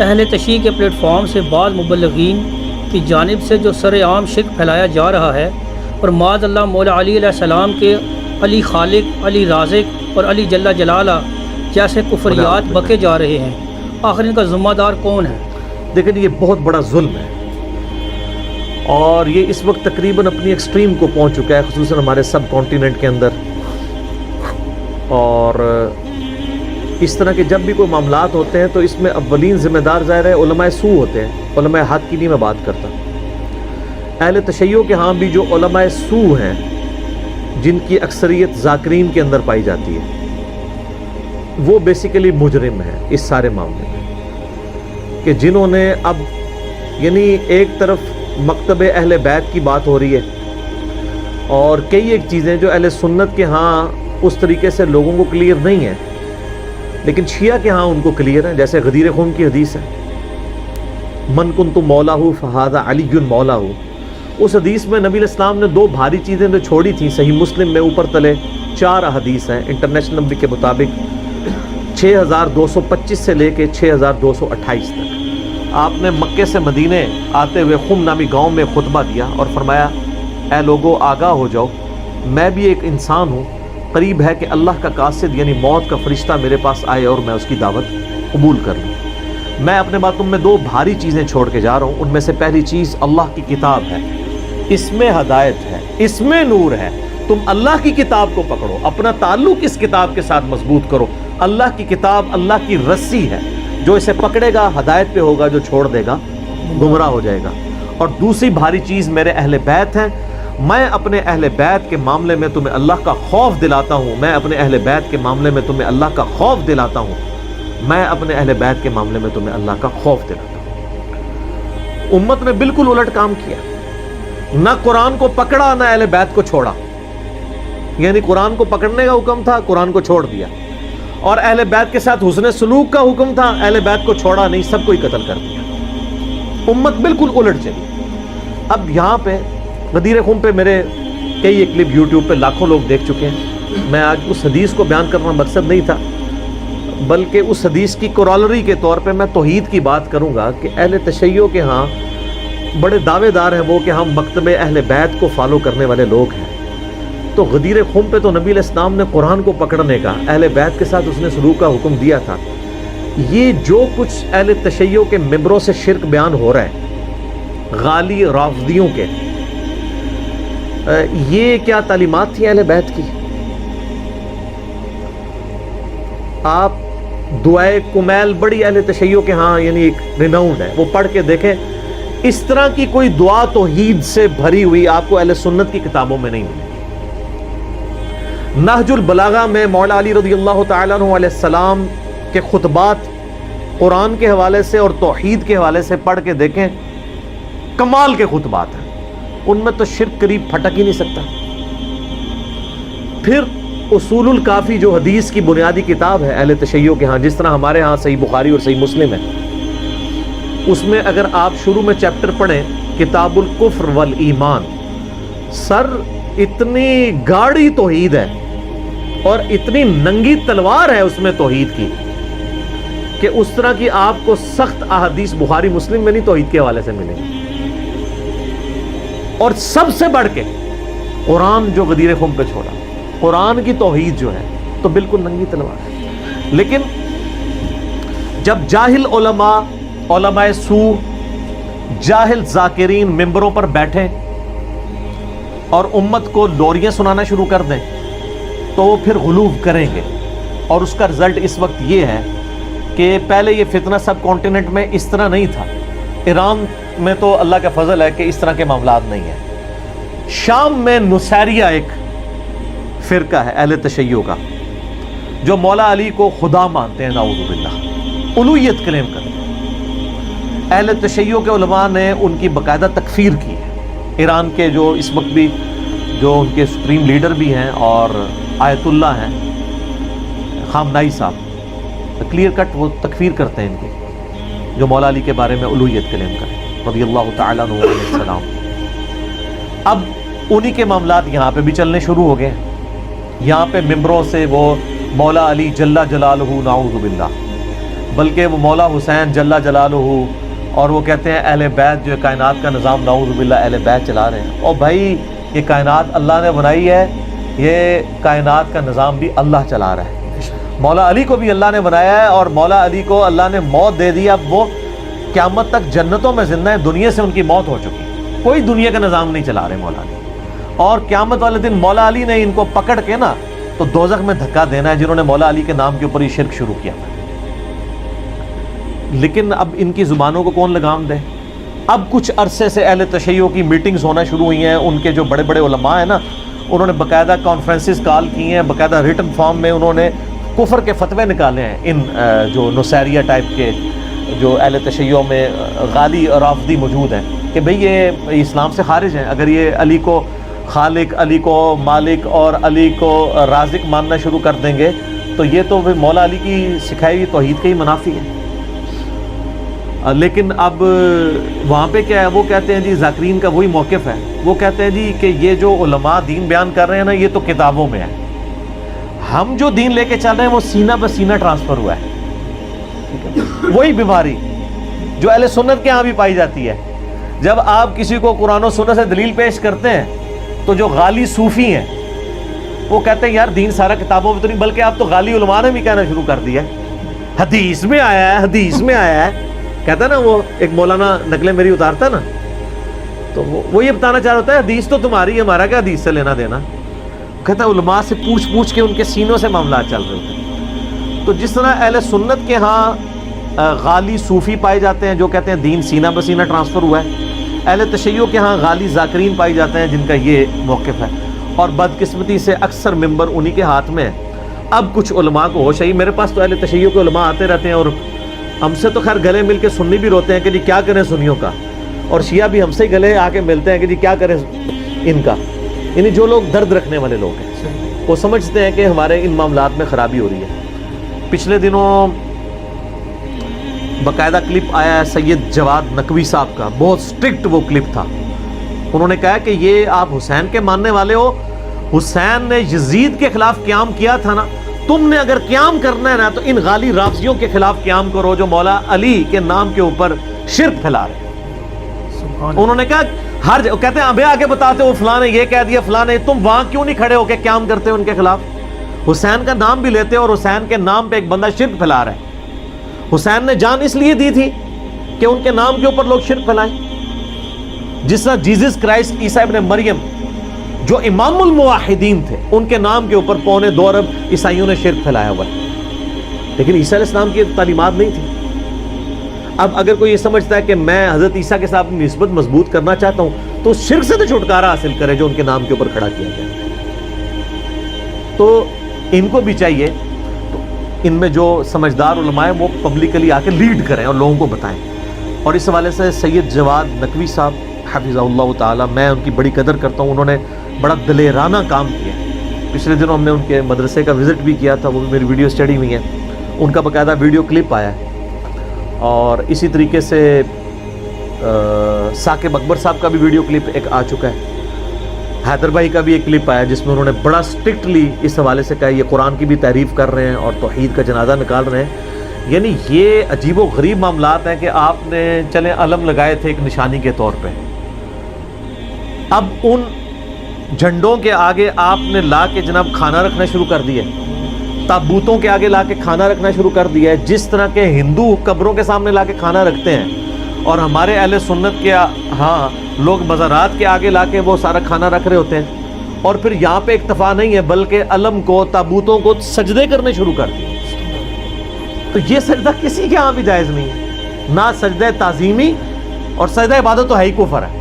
اہل تشیع کے plate form سے بعض مبلغین کی جانب سے جو سر عام شرک پھیلایا جا رہا ہے اور معاذ اللہ مولا علی علیہ السلام کے علی خالق، علی رازق اور علی جل جلالہ جیسے کفریات بکے جا رہے ہیں، آخر ان کا ذمہ دار کون ہے؟ لیکن یہ بہت بڑا ظلم ہے اور یہ اس وقت تقریباً اپنی ایکسٹریم کو پہنچ چکا ہے، خصوصاً ہمارے سب کانٹیننٹ کے اندر۔ اور اس طرح کے جب بھی کوئی معاملات ہوتے ہیں تو اس میں اولین ذمہ دار ظاہر ہے علماء سو ہوتے ہیں۔ علماء حق کی نہیں میں بات کرتا، اہل تشیع کے ہاں بھی جو علماء سو ہیں جن کی اکثریت ذاکرین کے اندر پائی جاتی ہے، وہ بیسیکلی مجرم ہیں اس سارے معاملے میں، کہ جنہوں نے اب یعنی ایک طرف مکتب اہل بیت کی بات ہو رہی ہے اور کئی ایک چیزیں جو اہل سنت کے ہاں اس طریقے سے لوگوں کو کلیئر نہیں ہیں لیکن شیعہ کے ہاں ان کو کلیئر ہے، جیسے غدیر خون کی حدیث ہے، من کنت مولا فہذا علی مولا۔ اس حدیث میں نبی علیہ السلام نے دو بھاری چیزیں جو چھوڑی تھیں، صحیح مسلم میں اوپر تلے 4 احادیث ہیں انٹرنیشنل نمبر کے مطابق 6225 سے لے کے 6228 تک۔ آپ نے مکے سے مدینے آتے ہوئے خم نامی گاؤں میں خطبہ دیا اور فرمایا، اے لوگو آگاہ ہو جاؤ، میں بھی ایک انسان ہوں، قریب ہے کہ اللہ کا قاصد یعنی موت کا فرشتہ میرے پاس آئے اور میں اس کی دعوت قبول کر لوں۔ میں اپنے باتوں میں 2 بھاری چیزیں چھوڑ کے جا رہا ہوں، ان میں سے پہلی چیز اللہ کی کتاب ہے، اس میں ہدایت ہے، اس میں نور ہے۔ تم اللہ کی کتاب کو پکڑو، اپنا تعلق اس کتاب کے ساتھ مضبوط کرو۔ اللہ کی کتاب اللہ کی رسی ہے، جو اسے پکڑے گا ہدایت پہ ہوگا، جو چھوڑ دے گا گمراہ ہو جائے گا۔ اور دوسری بھاری چیز میرے اہل بیت ہیں، میں اپنے اہل بیت کے معاملے میں تمہیں اللہ کا خوف دلاتا ہوں، میں اپنے اہل بیت کے معاملے میں تمہیں اللہ کا خوف دلاتا ہوں، میں اپنے اہل بیت کے معاملے میں تمہیں اللہ کا خوف دلاتا ہوں۔ امت نے بالکل الٹ کام کیا، نہ قرآن کو پکڑا نہ اہل بیت کو چھوڑا، یعنی قرآن کو پکڑنے کا حکم تھا، قرآن کو چھوڑ دیا، اور اہل بیت کے ساتھ حسن سلوک کا حکم تھا، اہل بیت کو چھوڑا نہیں، سب کو ہی قتل کر دیا۔ امت بالکل الٹ چلی۔ اب یہاں پہ غدیر خم پہ میرے کئی ایک کلپ یوٹیوب پہ لاکھوں لوگ دیکھ چکے ہیں۔ میں آج اس حدیث کو بیان کرنا مقصد نہیں تھا، بلکہ اس حدیث کی کورالری کے طور پہ میں توحید کی بات کروں گا کہ اہل تشیع کے ہاں بڑے دعوے دار ہیں وہ کہ ہم مکتب اہل بیت کو فالو کرنے والے لوگ ہیں، تو غدیر خم پہ تو نبی علیہ السلام نے قرآن کو پکڑنے کا، اہل بیت کے ساتھ اس نے سلوک کا حکم دیا تھا۔ یہ جو کچھ اہل تشیع کے ممبروں سے شرک بیان ہو رہا ہے، غالی رافضیوں کے، یہ کیا تعلیمات تھی اہل بیت کی؟ آپ دعائے کمیل بڑی اہل تشیع کے ہاں یعنی ایک ریناؤنڈ ہے، وہ پڑھ کے دیکھیں، اس طرح کی کوئی دعا توحید سے بھری ہوئی آپ کو اہل سنت کی کتابوں میں نہیں ملے گی۔ نہج البلاغہ میں مولا علی رضی اللہ تعالیٰ عنہ علیہ السلام کے خطبات قرآن کے حوالے سے اور توحید کے حوالے سے پڑھ کے دیکھیں، کمال کے خطبات ہیں، ان میں تو شرک قریب پھٹک ہی نہیں سکتا۔ پھر اصول الکافی جو حدیث کی بنیادی کتاب ہے اہل تشیع کے ہاں، جس طرح ہمارے ہاں صحیح بخاری اور صحیح مسلم ہے، اس میں اگر آپ شروع میں چیپٹر پڑھیں کتاب الکفر والایمان، سر اتنی گاڑی توحید ہے اور اتنی ننگی تلوار ہے اس میں توحید کی کہ اس طرح کی آپ کو سخت احادیث بخاری مسلم میں نہیں توحید کے حوالے سے ملے گی۔ اور سب سے بڑھ کے قرآن جو غدیر خم پہ چھوڑا، قرآن کی توحید جو ہے تو بالکل ننگی تلوار ہے۔ لیکن جب جاہل علماء سو، جاہل ذاکرین ممبروں پر بیٹھیں اور امت کو لوریاں سنانا شروع کر دیں تو وہ پھر غلو کریں گے، اور اس کا رزلٹ اس وقت یہ ہے کہ پہلے یہ فتنہ سب کانٹیننٹ میں اس طرح نہیں تھا، ایران میں تو اللہ کا فضل ہے کہ اس طرح کے معاملات نہیں ہیں، شام میں نصیریہ ایک فرقہ ہے اہل تشیع کا جو مولا علی کو خدا مانتے ہیں، نعوذ باللہ، الوہیت کلیم کرتے ہیں۔ اہل تشیع کے علماء نے ان کی باقاعدہ تکفیر کی ہے، ایران کے جو اس وقت بھی جو ان کے سپریم لیڈر بھی ہیں اور آیت اللہ ہیں خامنائی صاحب، کلیئر کٹ وہ تکفیر کرتے ہیں ان کی، جو مولا علی کے بارے میں الوہیت کلیم کریں رضی اللہ تعالیٰ عنہ علیہ السلام۔ اب انہی کے معاملات یہاں پہ بھی چلنے شروع ہو گئے ہیں، یہاں پہ ممبروں سے وہ مولا علی جل جلالہ نعوذ باللہ، بلکہ وہ مولا حسین جل جلالہ، اور وہ کہتے ہیں اہل بیت جو کائنات کا نظام نعوذ باللہ اہل بیت چلا رہے ہیں۔ اور بھائی یہ کائنات اللہ نے بنائی ہے، یہ کائنات کا نظام بھی اللہ چلا رہا ہے۔ مولا علی کو بھی اللہ نے بنایا ہے، اور مولا علی کو اللہ نے موت دے دی، اب وہ قیامت تک جنتوں میں زندہ ہیں، دنیا سے ان کی موت ہو چکی، کوئی دنیا کا نظام نہیں چلا رہے مولا علی۔ اور قیامت والے دن مولا علی نے ان کو پکڑ کے نا تو دوزخ میں دھکا دینا ہے، جنہوں نے مولا علی کے نام کے اوپر یہ شرک شروع کیا۔ لیکن اب ان کی زبانوں کو کون لگام دے؟ اب کچھ عرصے سے اہل تشیع کی میٹنگز ہونا شروع ہوئی ہیں، ان کے جو بڑے بڑے علماء ہیں نا، انہوں نے باقاعدہ کانفرنسز کال کی ہیں، باقاعدہ ریٹن فارم میں انہوں نے کفر کے فتوے نکالے ہیں ان جو نصیریہ ٹائپ کے جو اہل تشیع میں غالی اور رافضی موجود ہیں کہ بھئی یہ اسلام سے خارج ہیں۔ اگر یہ علی کو خالق، علی کو مالک اور علی کو رازق ماننا شروع کر دیں گے تو یہ تو مولا علی کی سکھائی ہوئی توحید کے ہی منافی ہے۔ لیکن اب وہاں پہ کیا ہے، وہ کہتے ہیں جی ذاکرین کا وہی موقف ہے، وہ کہتے ہیں جی کہ یہ جو علماء دین بیان کر رہے ہیں نا، یہ تو کتابوں میں ہے، ہم جو دین لے کے چل رہے ہیں وہ سینہ بہ سینہ ٹرانسفر ہوا ہے۔ وہی بیماری جو اہل سنت کے ہاں بھی پائی جاتی ہے، جب آپ کسی کو قرآن و سنت سے دلیل پیش کرتے ہیں تو جو غالی صوفی ہیں وہ کہتے ہیں یار دین سارا کتابوں میں تو نہیں، بلکہ آپ تو غالی علماء نے بھی کہنا شروع کر دیا ہے حدیث میں آیا ہے، حدیث میں آیا ہے۔ کہتا ہے نا وہ ایک مولانا نقلیں میری اتارتا ہے نا، تو وہ یہ بتانا چاہ رہا ہوتا ہے حدیث تو تمہاری ہے، ہمارا کیا حدیث سے لینا دینا۔ کہتا ہے علماء سے پوچھ پوچھ کے ان کے سینوں سے معاملات چل رہے ہوتے ہیں۔ تو جس طرح اہل سنت کے ہاں غالی صوفی پائے جاتے ہیں جو کہتے ہیں دین سینہ بہ سینہ ٹرانسفر ہوا ہے، اہل تشیع کے ہاں غالی ذاکرین پائی جاتے ہیں جن کا یہ موقف ہے، اور بدقسمتی سے اکثر ممبر انہی کے ہاتھ میں ہے۔ اب کچھ علماء کو ہوش ہے، میرے پاس تو اہل تشیع کے علماء آتے رہتے ہیں اور ہم سے تو خیر گلے مل کے سنی بھی روتے ہیں کہ جی کیا کریں سنیوں کا، اور شیعہ بھی ہم سے ہی گلے آ کے ملتے ہیں کہ جی کیا کریں ان کا، یعنی جو لوگ درد رکھنے والے لوگ ہیں وہ سمجھتے ہیں کہ ہمارے ان معاملات میں خرابی ہو رہی ہے۔ پچھلے دنوں باقاعدہ کلپ آیا ہے سید جواد نقوی صاحب کا، بہت سٹرکٹ وہ کلپ تھا۔ انہوں نے کہا کہ یہ آپ حسین کے ماننے والے ہو، حسین نے یزید کے خلاف قیام کیا تھا نا، تم نے اگر قیام کرنا ہے نا تو ان غالی رافضیوں کے خلاف قیام کرو جو مولا علی کے نام کے اوپر شرک پھیلا رہے ہیں۔ انہوں نے کہا ہر کہتے ہیں ابھی آگے بتاتے ہو فلاں نے یہ کہہ دیا، فلاں نے، تم وہاں کیوں نہیں کھڑے ہو کے قیام کرتے ہو ان کے خلاف؟ حسین کا نام بھی لیتے اور حسین کے نام پہ ایک بندہ شرک پھیلا رہا ہے۔ حسین نے جان اس لیے دی تھی کہ ان کے نام کے اوپر لوگ شرک پھیلائیں، جس طرح جیزس کرائسٹ عیسیٰ ابن مریم جو امام الموحدین تھے ان کے نام کے اوپر 2.25 ارب عیسائیوں نے شرک پھیلایا ہوا ہے، لیکن عیسیٰ علیہ السلام کی تعلیمات نہیں تھی۔ اب اگر کوئی یہ سمجھتا ہے کہ میں حضرت عیسیٰ کے ساتھ نسبت مضبوط کرنا چاہتا ہوں تو اس شرک سے تو چھٹکارا حاصل کرے جو ان کے نام کے اوپر کھڑا کیا گیا۔ تو ان کو بھی چاہیے تو ان میں جو سمجھدار علماء ہیں وہ پبلکلی آ کے لیڈ کریں اور لوگوں کو بتائیں۔ اور اس حوالے سے سید جواد نقوی صاحب حفظہ اللہ تعالی، میں ان کی بڑی قدر کرتا ہوں، انہوں نے بڑا دلیرانہ کام کیا۔ پچھلے دنوں ہم نے ان کے مدرسے کا وزٹ بھی کیا تھا، وہ بھی میری ویڈیو اسٹڈی ہوئی ہیں، ان کا باقاعدہ ویڈیو کلپ آیا ہے۔ اور اسی طریقے سے ثاقب اکبر صاحب کا بھی ویڈیو کلپ ایک آ چکا ہے، حیدر بھائی کا بھی ایک کلپ آیا جس میں انہوں نے بڑا سٹرکٹلی اس حوالے سے کہا یہ قرآن کی بھی تعریف کر رہے ہیں اور توحید کا جنازہ نکال رہے ہیں۔ یعنی یہ عجیب و غریب معاملات ہیں کہ آپ نے چلیں علم لگائے تھے ایک نشانی کے طور پہ، اب ان جھنڈوں کے آگے آپ نے لا کے جناب کھانا رکھنا شروع کر دیا، تابوتوں کے آگے لا کے کھانا رکھنا شروع کر دیا ہے، جس طرح کے ہندو قبروں کے سامنے لا کے کھانا رکھتے ہیں، اور ہمارے اہل سنت کے ہاں لوگ مزارات کے آگے لا کے وہ سارا کھانا رکھ رہے ہوتے ہیں، اور پھر یہاں پہ اکتفا نہیں ہے بلکہ علم کو، تابوتوں کو سجدے کرنے شروع کر دیے۔ تو یہ سجدہ کسی کے ہاں بھی جائز نہیں ہے، نہ سجدہ تعظیمی، اور سجدہ عبادت تو ہے ہی کفر ہے،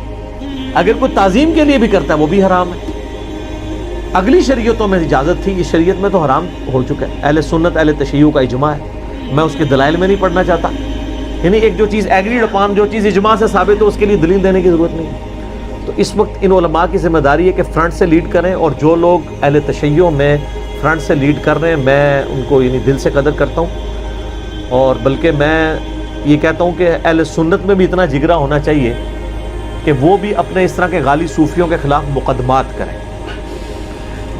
اگر کوئی تعظیم کے لیے بھی کرتا ہے وہ بھی حرام ہے۔ اگلی شریعتوں میں اجازت تھی، اس شریعت میں تو حرام ہو چکا ہے۔ اہل سنت اہل تشیع کا اجماع ہے، میں اس کے دلائل میں نہیں پڑھنا چاہتا، یعنی ایک جو چیز ایگریڈ اپان، جو چیز اجماع سے ثابت ہو اس کے لیے دلیل دینے کی ضرورت نہیں ہے۔ تو اس وقت ان علماء کی ذمہ داری ہے کہ فرنٹ سے لیڈ کریں، اور جو لوگ اہل تشیع میں فرنٹ سے لیڈ کر رہے ہیں میں ان کو یعنی دل سے قدر کرتا ہوں، اور بلکہ میں یہ کہتا ہوں کہ اہل سنت میں بھی اتنا جگرا ہونا چاہیے کہ وہ بھی اپنے اس طرح کے غالی صوفیوں کے خلاف مقدمات کریں۔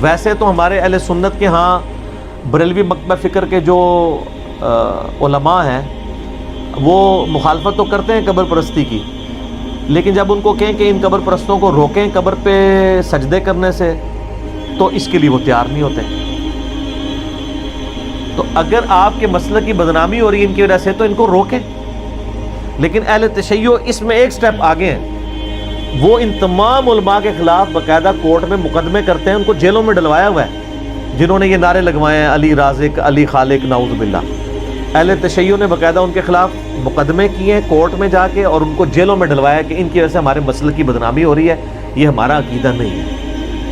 ویسے تو ہمارے اہل سنت کے ہاں بریلوی مکتبہ فکر کے جو علماء ہیں وہ مخالفت تو کرتے ہیں قبر پرستی کی، لیکن جب ان کو کہیں کہ ان قبر پرستوں کو روکیں قبر پہ سجدے کرنے سے تو اس کے لیے وہ تیار نہیں ہوتے. تو اگر آپ کے مسلک کی بدنامی ہو رہی ہے ان کی وجہ سے تو ان کو روکیں. لیکن اہل تشیع اس میں ایک سٹیپ آگے ہیں، وہ ان تمام علماء کے خلاف باقاعدہ کورٹ میں مقدمے کرتے ہیں، ان کو جیلوں میں ڈلوایا ہوا ہے جنہوں نے یہ نعرے لگوائے ہیں علی رازق، علی خالق، نعوذ باللہ. اہل تشیع نے باقاعدہ ان کے خلاف مقدمے کیے ہیں کورٹ میں جا کے، اور ان کو جیلوں میں ڈلوایا کہ ان کی وجہ سے ہمارے مسلک کی بدنامی ہو رہی ہے، یہ ہمارا عقیدہ نہیں ہے.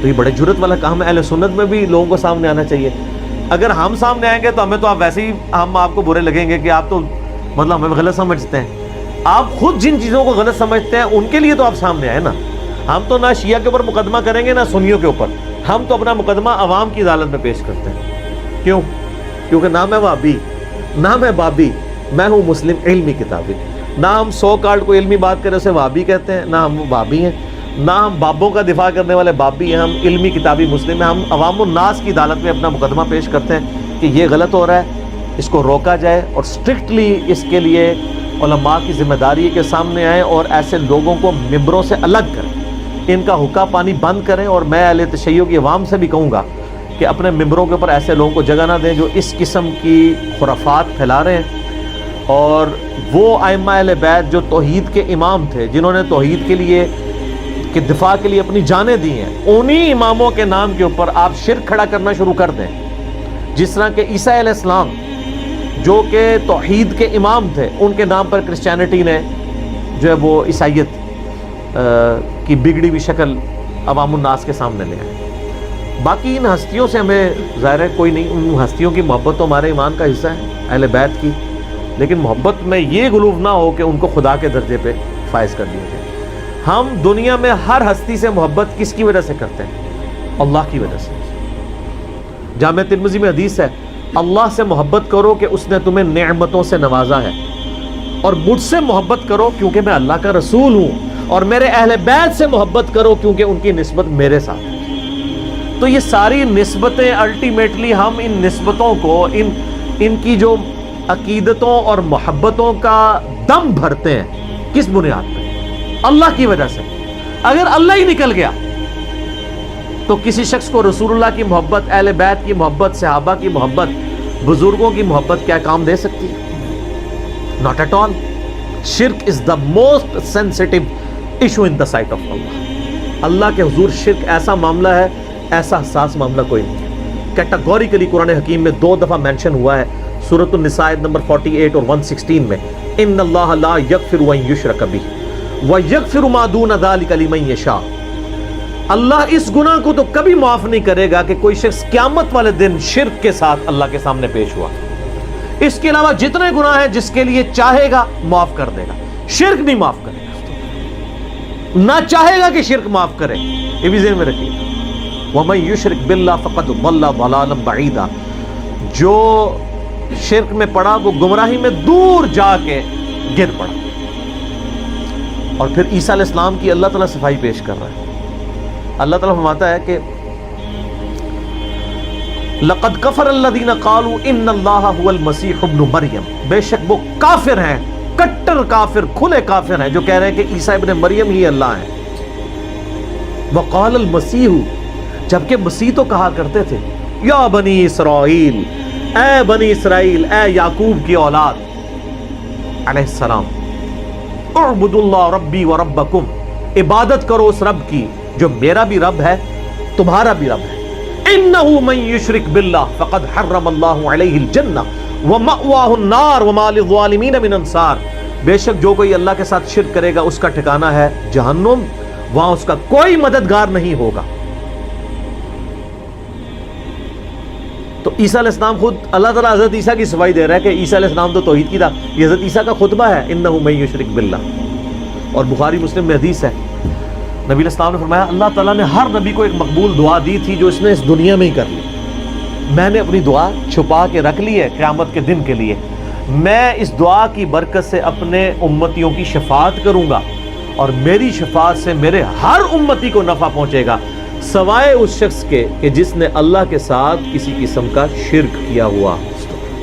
تو یہ بڑے جرت والا کام ہے. اہل سنت میں بھی لوگوں کو سامنے آنا چاہیے. اگر ہم سامنے آئیں گے تو ہمیں تو آپ ویسے ہی ہم آپ کو برے لگیں گے کہ آپ تو مطلب ہمیں غلط سمجھتے ہیں. آپ خود جن چیزوں کو غلط سمجھتے ہیں ان کے لیے تو آپ سامنے آئے نا. ہم تو نہ شیعہ کے اوپر مقدمہ کریں گے نہ سنیوں کے اوپر، ہم تو اپنا مقدمہ عوام کی عدالت میں پیش کرتے ہیں. کیوں؟ کیونکہ نہ میں وہابی، نہ میں بابی، میں ہوں مسلم علمی کتابی. نہ ہم 100 کارڈ کو علمی بات کریں اسے وہابی کہتے ہیں، نہ ہم بابی ہیں، نہ ہم بابوں کا دفاع کرنے والے بابی ہیں. ہم علمی کتابی مسلم ہیں. ہم عوام الناس کی عدالت میں اپنا مقدمہ پیش کرتے ہیں کہ یہ غلط ہو رہا ہے، اس کو روکا جائے، اور اسٹرکٹلی اس کے لیے علماء کی ذمہ داری ہے کہ سامنے آئیں اور ایسے لوگوں کو ممبروں سے الگ کریں، ان کا حقہ پانی بند کریں. اور میں اہل تشیع کی عوام سے بھی کہوں گا کہ اپنے ممبروں کے اوپر ایسے لوگوں کو جگہ نہ دیں جو اس قسم کی خرافات پھیلا رہے ہیں. اور وہ ائمہ اہل بیت جو توحید کے امام تھے، جنہوں نے توحید کے لیے کہ دفاع کے لیے اپنی جانیں دی ہیں، انہی اماموں کے نام کے اوپر آپ شرک کھڑا کرنا شروع کر دیں. جس طرح کہ عیسیٰ علیہ السلام جو کہ توحید کے امام تھے، ان کے نام پر کرسچینٹی نے جو ہے وہ عیسائیت کی بگڑی ہوئی شکل عوام الناس کے سامنے لے آئے. باقی ان ہستیوں سے ہمیں ظاہر ہے کوئی نہیں، ان ہستیوں کی محبت تو ہمارے ایمان کا حصہ ہے اہل بیت کی، لیکن محبت میں یہ غلوف نہ ہو کہ ان کو خدا کے درجے پہ فائز کر دیا جائے. ہم دنیا میں ہر ہستی سے محبت کس کی وجہ سے کرتے ہیں؟ اللہ کی وجہ سے. جامع ترمذی میں حدیث ہے، اللہ سے محبت کرو کہ اس نے تمہیں نعمتوں سے نوازا ہے، اور مجھ سے محبت کرو کیونکہ میں اللہ کا رسول ہوں، اور میرے اہل بیت سے محبت کرو کیونکہ ان کی نسبت میرے ساتھ ہے. تو یہ ساری نسبتیں الٹیمیٹلی ہم ان نسبتوں کو ان کی جو عقیدتوں اور محبتوں کا دم بھرتے ہیں، کس بنیاد پہ؟ اللہ کی وجہ سے. اگر اللہ ہی نکل گیا تو کسی شخص کو رسول اللہ کی محبت، اہل بیت کی محبت، صحابہ کی محبت، بزرگوں کی محبت کیا کام دے سکتی ہے؟ Not at all. شرک is the most sensitive issue in the sight of Allah. اللہ کے حضور شرک ایسا معاملہ ہے، ایسا حساس معاملہ کوئی نہیں ہے. کیٹاگوریکلی قرآن حکیم میں 2 دفعہ مینشن ہوا ہے، سورۃ النساء نمبر 48 اور 116 میں، ان اللہ لا یغفر ان یشرک بہ ویغفر ما دون ذلک لمن یشاء. اللہ اس گناہ کو تو کبھی معاف نہیں کرے گا کہ کوئی شخص قیامت والے دن شرک کے ساتھ اللہ کے سامنے پیش ہوا. اس کے علاوہ جتنے گناہ ہیں جس کے لیے چاہے گا معاف کر دے گا، شرک نہیں معاف کرے گا. نہ چاہے گا کہ شرک معاف کرے، یہ بھی ذہن میں رکھیے. وَمَن يُشْرِكْ بِاللَّهِ فَقَدْ ضَلَّ ضَلَالًا بَعِيدًا. جو شرک میں پڑا وہ گمراہی میں دور جا کے گر پڑا. اور پھر عیسیٰ علیہ السلام کی اللہ تعالیٰ صفائی پیش کر رہا ہے. اللہ تعالیٰ فرماتا ہے کہ لَقَدْ كَفَرَ الَّذِينَ قَالُوا إِنَّ اللَّهَ هُوَ الْمَسِيحُ ابْنُ مَرْيَم. بے شک وہ کافر ہیں، کٹر کافر، کھلے کافر ہیں جو کہہ رہے ہیں کہ عیسیٰ ابن مریم ہی اللہ ہیں. وَقَالَ الْمَسِيحُ، جبکہ مسیح تو کہا کرتے تھے، یا بنی اسرائیل، اے بنی اسرائیل، اے یعقوب کی اولاد علیہ السلام، اعبدوا اللہ ربی و ربکم، عبادت کرو اس رب کی جو میرا بھی رب ہے تمہارا بھی رب ہے. انہ من یشرک باللہ فقد حرم اللہ علیہ الجنہ ومأواہ النار وما للظالمین من انصار. بے شک جو کوئی اللہ کے ساتھ شرک کرے گا اس کا ٹھکانہ ہے جہنم، وہاں اس کا کوئی مددگار نہیں ہوگا. تو عیسیٰ علیہ السلام خود اللہ تعالیٰ حضرت عیسیٰ کی صفائی دے رہا ہے کہ عیسیٰ علیہ السلام تو توحید کی تھا. یہ حضرت عیسیٰ کا خطبہ ہے، انہ من یشرک باللہ. اور بخاری مسلم میں حدیث ہے، نبی علیہ السلام نے فرمایا اللہ تعالیٰ نے ہر نبی کو ایک مقبول دعا دی تھی جو اس نے اس دنیا میں ہی کر لی. میں نے اپنی دعا چھپا کے رکھ لی ہے قیامت کے دن کے لیے. میں اس دعا کی برکت سے اپنے امتیوں کی شفاعت کروں گا، اور میری شفاعت سے میرے ہر امتی کو نفع پہنچے گا سوائے اس شخص کے کہ جس نے اللہ کے ساتھ کسی قسم کا شرک کیا ہوا.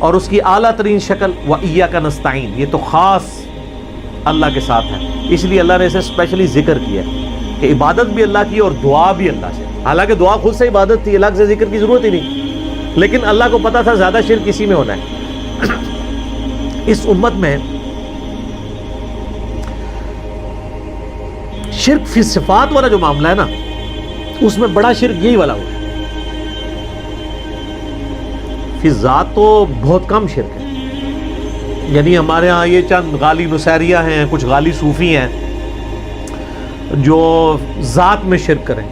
اور اس کی اعلیٰ ترین شکل وَإِيَّاكَ نَسْتَعِينُ، یہ تو خاص اللہ کے ساتھ ہے، اس لیے اللہ نے اسے اسپیشلی ذکر کیا کہ عبادت بھی اللہ کی اور دعا بھی اللہ سے، حالانکہ دعا خود سے عبادت تھی، الگ سے ذکر کی ضرورت ہی نہیں، لیکن اللہ کو پتا تھا زیادہ شرک اسی میں ہونا ہے۔ اس امت میں شرک فی صفات والا جو معاملہ ہے نا، اس میں بڑا شرک یہی والا ہوا ہے۔ فی ذات تو بہت کم شرک ہے، یعنی ہمارے ہاں یہ چند غالی نصیریہ ہیں، کچھ غالی صوفی ہیں جو ذات میں شرک کریں،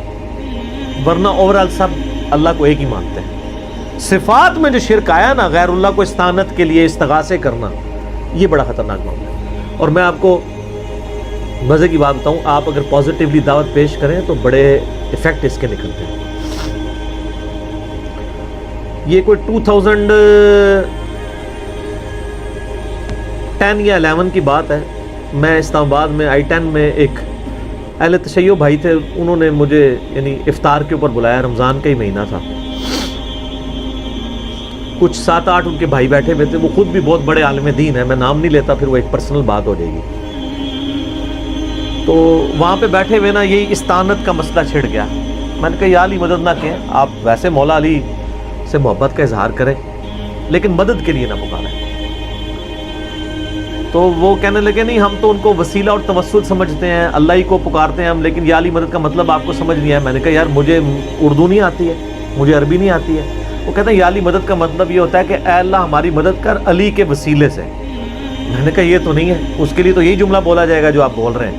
ورنہ اوورال سب اللہ کو ایک ہی مانتے ہیں۔ صفات میں جو شرک آیا نا، غیر اللہ کو استعانت کے لیے استغاثے کرنا، یہ بڑا خطرناک معاملہ ہے۔ اور میں آپ کو مزے کی بات بتاؤں، آپ اگر پازیٹیولی دعوت پیش کریں تو بڑے ایفیکٹ اس کے نکلتے ہیں۔ یہ کوئی 2010 یا 11 کی بات ہے، میں اسلام آباد میں I-10 میں ایک اہل تشیع بھائی تھے، انہوں نے مجھے یعنی افطار کے اوپر بلایا، رمضان کا ہی مہینہ تھا، کچھ 7-8 ان کے بھائی بیٹھے ہوئے تھے، وہ خود بھی بہت بڑے عالم دین ہیں، میں نام نہیں لیتا پھر وہ ایک پرسنل بات ہو جائے گی۔ تو وہاں پہ بیٹھے ہوئے نا یہی استعانت کا مسئلہ چھڑ گیا، میں نے کہا یا علی مدد نہ کہیں، آپ ویسے مولا علی سے محبت کا اظہار کریں لیکن مدد کے لیے نہ پکاریں۔ تو وہ کہنے لگے نہیں ہم تو ان کو وسیلہ اور توسل سمجھتے ہیں، اللہ ہی کو پکارتے ہیں ہم، لیکن یا علی مدد کا مطلب آپ کو سمجھ نہیں آیا۔ میں نے کہا یار مجھے اردو نہیں آتی ہے، مجھے عربی نہیں آتی ہے۔ وہ کہتے ہیں یا علی مدد کا مطلب یہ ہوتا ہے کہ اے اللہ ہماری مدد کر علی کے وسیلے سے۔ میں نے کہا یہ تو نہیں ہے، اس کے لیے تو یہی جملہ بولا جائے گا جو آپ بول رہے ہیں،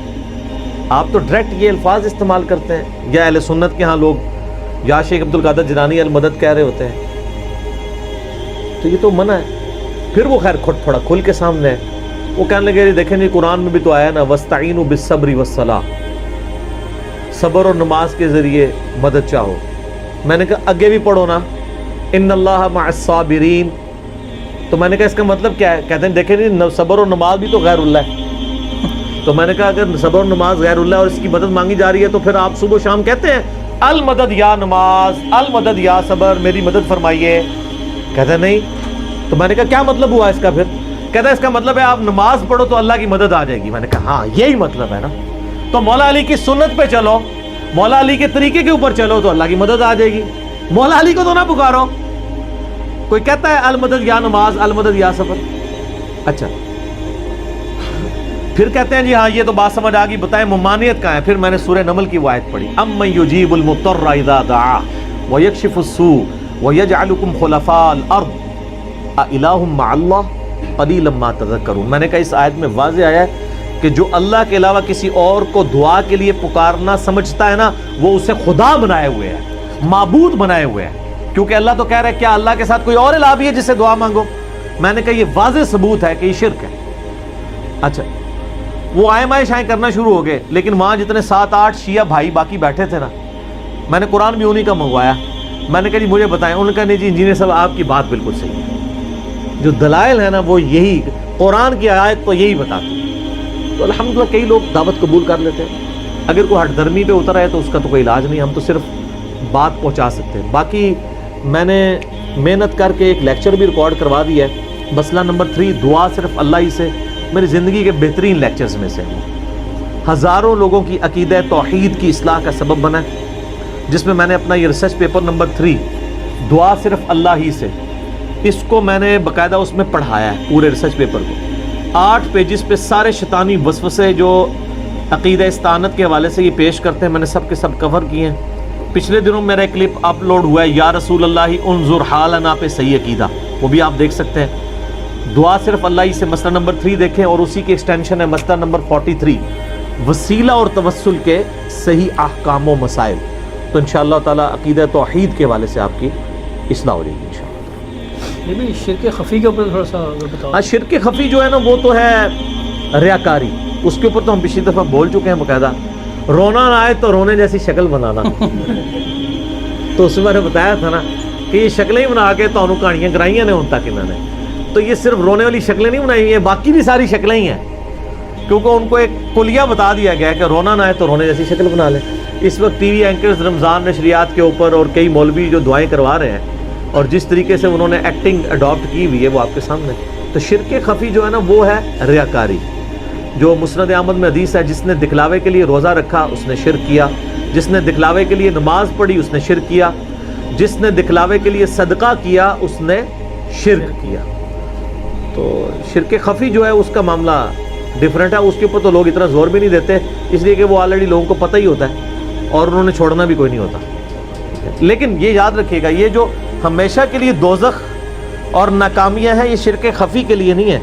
آپ تو ڈائریکٹ یہ الفاظ استعمال کرتے ہیں۔ یا اہل سنت کے ہاں لوگ یا شیخ عبد القادر جیلانی المدد کہہ رہے ہوتے ہیں، تو یہ تو منع ہے۔ پھر وہ خیر تھوڑا کھل کے سامنے ہے، وہ کہنے لگے دیکھیں جی قرآن میں بھی تو آیا نا وَاسْتَعِينُوا بِالصَّبْرِ وَالصَّلَاةِ، صبر اور نماز کے ذریعے مدد چاہو۔ میں نے کہا آگے بھی پڑھو نا ان اللہ مع الصابرین، تو میں نے کہا اس کا مطلب کیا ہے؟ کہتے ہیں دیکھیں جی صبر اور نماز بھی تو غیر اللہ ہے۔ تو میں نے کہا اگر صبر اور نماز غیر اللہ ہے اور اس کی مدد مانگی جا رہی ہے تو پھر آپ صبح و شام کہتے ہیں المدد یا نماز، المدد یا صبر، میری مدد فرمائیے۔ کہتا ہے نہیں۔ تو میں نے کہا کیا مطلب ہوا اس کا؟ پھر کہتا ہے اس کا مطلب ہے آپ نماز پڑھو تو اللہ کی مدد آ جائے گی۔ میں نے کہا ہاں یہی مطلب ہے نا، تو مولا علی کی سنت پہ چلو، مولا علی کے طریقے کے اوپر چلو تو اللہ کی مدد آ جائے گی، مولا علی کو تو نہ پکارو۔ کوئی کہتا ہے المدد یا نماز، المدد یا صبر، اچھا پھر کہتے ہیں جی ہاں یہ تو بات سمجھ آ گئی، بتائیں ممانعت کہاں ہے؟ پھر میں نے سورہ نمل کی وہ آیت پڑھی، امن یجیب المضطر اذا دعا ویکشف السوء ویجعلکم خلفاء الارض االہ مع اللہ قلیلا ما تذکرون۔ میں نے کہا اس آیت میں واضح آیا ہے کہ جو اللہ کے علاوہ کسی اور کو دعا کے لیے پکارنا سمجھتا ہے نا، وہ اسے خدا بنائے ہوئے ہے، معبود بنائے ہوئے ہے، کیونکہ اللہ تو کہہ رہا ہے کیا اللہ کے ساتھ کوئی اور الہ بھی ہے جس سے دعا مانگو؟ میں نے کہا یہ واضح ثبوت ہے کہ یہ شرک ہے۔ اچھا وہ آئے شائیں کرنا شروع ہو گئے، لیکن وہاں جتنے 7-8 شیعہ بھائی باقی بیٹھے تھے نا، میں نے قرآن بھی انہی کا منگوایا۔ میں نے کہا جی مجھے بتائیں، انہوں نے کہا نہیں جی انجینئر صاحب آپ کی بات بالکل صحیح ہے، جو دلائل ہے نا وہ یہی، قرآن کی آیت تو یہی بتاتی ہے۔ تو الحمدللہ کئی لوگ دعوت قبول کر لیتے ہیں، اگر کوئی ہٹ دھرمی پہ اتر ہے تو اس کا تو کوئی علاج نہیں، ہم تو صرف بات پہنچا سکتے ہیں۔ باقی میں نے محنت کر کے ایک لیکچر بھی ریکارڈ کروا دیا ہے، مسئلہ نمبر 3 دعا صرف اللہ ہی سے، میری زندگی کے بہترین لیکچرز میں سے ہیں، ہزاروں لوگوں کی عقیدہ توحید کی اصلاح کا سبب بنا ہے، جس میں نے اپنا یہ ریسرچ پیپر نمبر 3 دعا صرف اللہ ہی سے، اس کو میں نے باقاعدہ اس میں پڑھایا ہے پورے ریسرچ پیپر کو، 8 پیجز پہ سارے شیطانی وسوسے جو عقیدہ استعانت کے حوالے سے یہ پیش کرتے ہیں میں نے سب کے سب کور کیے ہیں۔ پچھلے دنوں میرا ایک کلپ اپلوڈ ہوا ہے یا رسول اللہ انظر حالنا پہ صحیح عقیدہ، وہ بھی آپ دیکھ سکتے ہیں۔ دعا صرف اللہ ہی سے مسئلہ نمبر 3 دیکھیں، اور اسی کی ایکسٹینشن ہے مسئلہ نمبر 43 وسیلہ اور توسل کے صحیح احکام و مسائل، تو انشاءاللہ تعالی عقیدہ توحید کے حوالے سے آپ کی اصلاح ہو جائے گی انشاءاللہ۔ یہ بھی شرک خفی کے اوپر تھوڑا سا بتاؤ۔ ہاں شرک خفی جو ہے نا وہ تو ہے ریاکاری، اس کے اوپر تو ہم پچھلی دفعہ بول چکے ہیں باقاعدہ، رونا نہ آئے تو رونے جیسی شکل بنانا تو اس میں نے بتایا تھا نا کہ یہ شکلیں ہی بنا کے تو کہانیاں کرائیاں نے ان تک انہوں نے، تو یہ صرف رونے والی شکلیں نہیں بنائی ہیں، باقی بھی ساری شکلیں ہی ہیں، کیونکہ ان کو ایک کلیہ بتا دیا گیا کہ رونا نہ آئے تو رونے جیسی شکل بنا لیں۔ اس وقت ٹی وی اینکرز رمضان نشریات کے اوپر اور کئی مولوی جو دعائیں کروا رہے ہیں، اور جس طریقے سے انہوں نے ایکٹنگ اڈاپٹ کی ہوئی ہے وہ آپ کے سامنے. تو شرک خفی جو ہے نا وہ ہے ریاکاری. جو مسند احمد میں حدیث ہے, جس نے دکھلاوے کے لیے روزہ رکھا اس نے شرک کیا, جس نے دکھلاوے کے لیے نماز پڑھی اس نے شرک کیا, جس نے دکھلاوے کے لیے صدقہ کیا اس نے شرک کیا. تو شرک خفی جو ہے اس کا معاملہ ڈیفرنٹ ہے. اس کے اوپر تو لوگ اتنا زور بھی نہیں دیتے, اس لیے کہ وہ آلریڈی لوگوں کو پتہ ہی ہوتا ہے اور انہوں نے چھوڑنا بھی کوئی نہیں ہوتا. لیکن یہ یاد رکھیے گا, یہ جو ہمیشہ کے لیے دوزخ اور ناکامیاں ہیں یہ شرک خفی کے لیے نہیں ہے,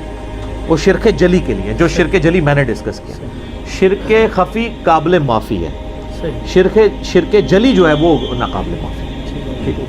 وہ شرک جلی کے لیے. جو شرک جلی میں نے ڈسکس کیا, شرک خفی قابل معافی ہے, شرک جلی جو ہے وہ ناقابل معافی ہے. ٹھیک ہے.